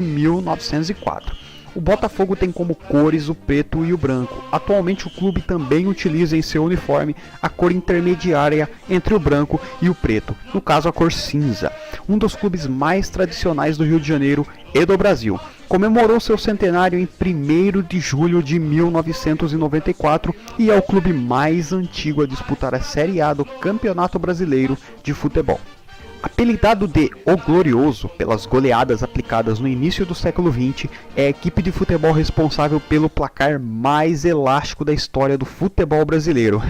1904. O Botafogo tem como cores o preto e o branco. Atualmente o clube também utiliza em seu uniforme a cor intermediária entre o branco e o preto, no caso a cor cinza. Um dos clubes mais tradicionais do Rio de Janeiro e do Brasil. Comemorou seu centenário em 1º de julho de 1994 e é o clube mais antigo a disputar a Série A do Campeonato Brasileiro de Futebol. Apelidado de O Glorioso pelas goleadas aplicadas no início do século XX, é a equipe de futebol responsável pelo placar mais elástico da história do futebol brasileiro.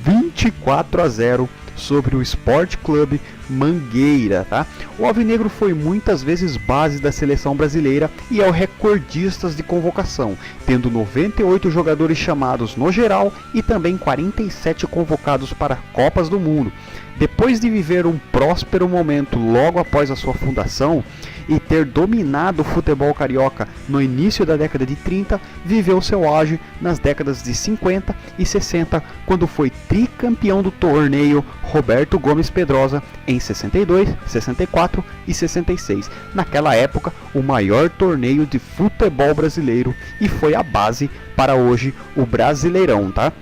24-0 sobre o Sport Clube Mangueira, tá? O alvinegro foi muitas vezes base da seleção brasileira e é o recordista de convocação, tendo 98 jogadores chamados no geral e também 47 convocados para Copas do Mundo. Depois de viver um próspero momento logo após a sua fundação e ter dominado o futebol carioca no início da década de 30, viveu seu auge nas décadas de 50 e 60, quando foi tricampeão do torneio Roberto Gomes Pedrosa em 62, 64 e 66. Naquela época, o maior torneio de futebol brasileiro e foi a base para hoje o Brasileirão, tá?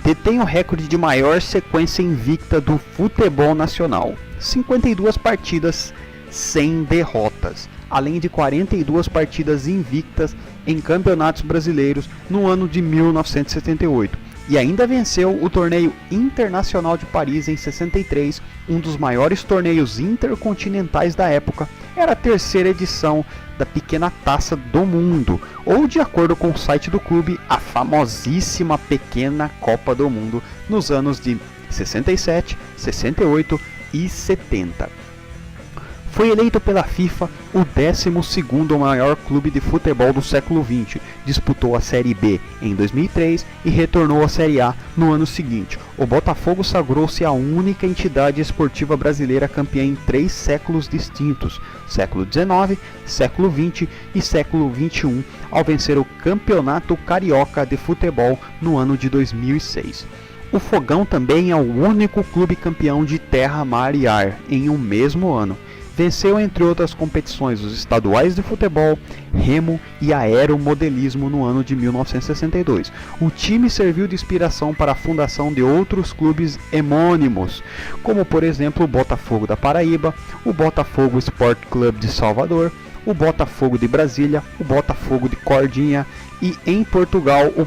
Detém o recorde de maior sequência invicta do futebol nacional, 52 partidas sem derrotas, além de 42 partidas invictas em campeonatos brasileiros no ano de 1978. E ainda venceu o torneio Internacional de Paris em 63, um dos maiores torneios intercontinentais da época. Era a 3ª edição da Pequena Taça do Mundo, ou de acordo com o site do clube, a famosíssima Pequena Copa do Mundo nos anos de 67, 68 e 70. Foi eleito pela FIFA o 12º maior clube de futebol do século XX, disputou a Série B em 2003 e retornou à Série A no ano seguinte. O Botafogo sagrou-se a única entidade esportiva brasileira campeã em 3 séculos distintos, século XIX, século XX e século XXI, ao vencer o Campeonato Carioca de Futebol no ano de 2006. O Fogão também é o único clube campeão de terra, mar e ar em um mesmo ano. Venceu, entre outras competições, os estaduais de futebol, remo e aeromodelismo no ano de 1962. O time serviu de inspiração para a fundação de outros clubes homônimos, como por exemplo o Botafogo da Paraíba, o Botafogo Sport Clube de Salvador, o Botafogo de Brasília, o Botafogo de Cordinha e, em Portugal, o